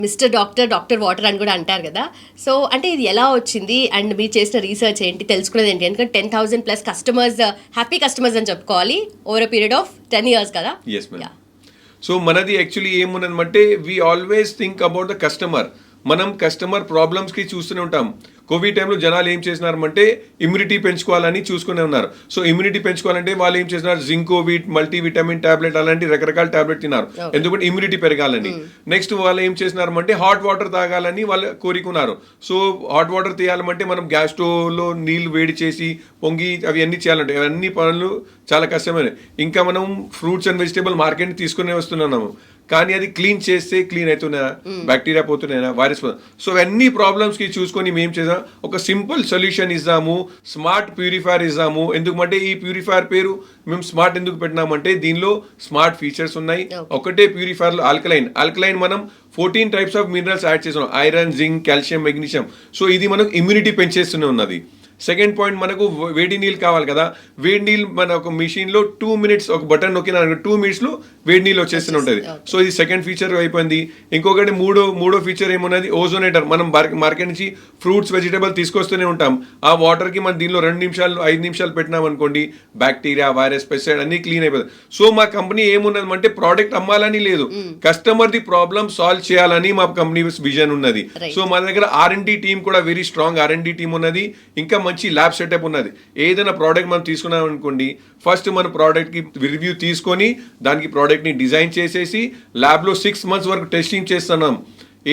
Mister doctor, doctor water అని కూడా అంటారు కదా. సో అంటే ఇది ఎలా వచ్చింది అండ్ మీరు చేసిన రీసెర్చ్ ఏంటి, తెలుసుకునేది ఏంటి? ఎందుకంటే 10,000+ కస్టమర్స్, హ్యాపీ కస్టమర్స్ అని చెప్పుకోవాలి over a period of 10 years కదా. Yes ma'am. సో మనది యాక్చువల్లీ ఏమున్నదంటే we always think about the customer. మనం కస్టమర్ ప్రాబ్లమ్స్కి చూస్తూనే ఉంటాం. కోవిడ్ టైంలో జనాలు ఏం చేసినారంటే ఇమ్యూనిటీ పెంచుకోవాలని చూసుకునే ఉన్నారు. సో ఇమ్యూనిటీ పెంచుకోవాలంటే వాళ్ళు ఏం చేసినారు, జింకోవిట్, మల్టీవిటమిన్ టాబ్లెట్ అలాంటి రకరకాల టాబ్లెట్ తిన్నారు, ఎందుకంటే ఇమ్యూనిటీ పెరగాలని. నెక్స్ట్ వాళ్ళు ఏం చేసినారంటే హాట్ వాటర్ తాగాలని వాళ్ళు కోరుకున్నారు. సో హాట్ వాటర్ తీయాలంటే మనం గ్యాస్ స్టవ్లో నీళ్లు వేడి చేసి పొంగి అవి అన్నీ చేయాలంటే అవన్నీ పనులు చాలా కష్టమైన. ఇంకా మనం ఫ్రూట్స్ అండ్ వెజిటేబుల్ మార్కెట్ తీసుకునే వస్తున్నాము, కానీ అది క్లీన్ చేస్తే క్లీన్ అవుతున్నాయా, బ్యాక్టీరియా పోతున్నాయా, వైరస్. సో అన్ని ప్రాబ్లమ్స్కి చూసుకొని మేము చేసాం ఒక సింపుల్ సొల్యూషన్ ఇద్దాము, స్మార్ట్ ప్యూరిఫైర్ ఇద్దాము. ఎందుకంటే ఈ ప్యూరిఫైర్ పేరు మేము స్మార్ట్ ఎందుకు పెట్టినామంటే దీనిలో స్మార్ట్ ఫీచర్స్ ఉన్నాయి. ఒకటే ప్యూరిఫైర్లో ఆల్కలైన్ మనం 14 types ఆఫ్ మినరల్స్ యాడ్ చేసాం, iron, zinc, calcium, magnesium. So ఇది మనకు ఇమ్యూనిటీ పెంచేస్తూనే ఉన్నది. సెకండ్ పాయింట్, మనకు వేడి నీళ్ళు కావాలి కదా, వేడి నీళ్ళు మన ఒక మిషన్లో 2 minutes ఒక బటన్ నొక్కిన 2 minutesలో వేడి నీళ్ళు వచ్చేస్తూనే ఉంటుంది. సో ఇది సెకండ్ ఫీచర్ అయిపోయింది. ఇంకొకటి మూడో ఫీచర్ ఏమున్నది, ఓజోనేటర్. మనం మార్కెట్ నుంచి ఫ్రూట్స్, వెజిటేబుల్ తీసుకొస్తూనే ఉంటాం. ఆ వాటర్కి మనం దీనిలో 2 నిమిషాలు 5 నిమిషాలు పెట్టినాం అనుకోండి, బ్యాక్టీరియా, వైరస్, పెస్టిసైడ్ అన్ని క్లీన్ అయిపోతుంది. సో మా కంపెనీ ఏమున్నదంటే ప్రోడక్ట్ అమ్మాలని లేదు, కస్టమర్ది ప్రాబ్లమ్ సాల్వ్ చేయాలని మా కంపెనీ విజన్ ఉన్నది. సో మా దగ్గర R&D టీమ్ కూడా వెరీ స్ట్రాంగ్ R&D టీమ్ ఉన్నది. ఇంకా మంచి ల్యాబ్ సెటప్ ఉన్నది. ఏదైనా ప్రోడక్ట్ మనం తీసుకున్నాం అనుకోండి, ఫస్ట్ మన ప్రోడక్ట్కి రివ్యూ తీసుకొని దానికి ప్రోడక్ట్ని డిజైన్ చేసేసి ల్యాబ్లో 6 months వరకు టెస్టింగ్ చేస్తున్నాం,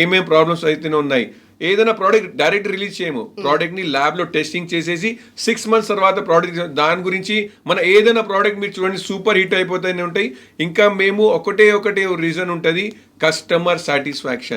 ఏమేం ప్రాబ్లమ్స్ అయితే ఉన్నాయి. ఏదైనా ప్రోడక్ట్ డైరెక్ట్ రిలీజ్ చేయము, ప్రోడక్ట్ని ల్యాబ్లో టెస్టింగ్ చేసేసి 6 months తర్వాత ప్రోడక్ట్ దాని గురించి మన ఏదైనా ప్రోడక్ట్ మీరు చూడండి సూపర్ హిట్ అయిపోతూనే ఉంటాయి. ఇంకా మేము ఒకటే రీజన్ ఉంటుంది, కస్టమర్ సాటిస్ఫాక్షన్.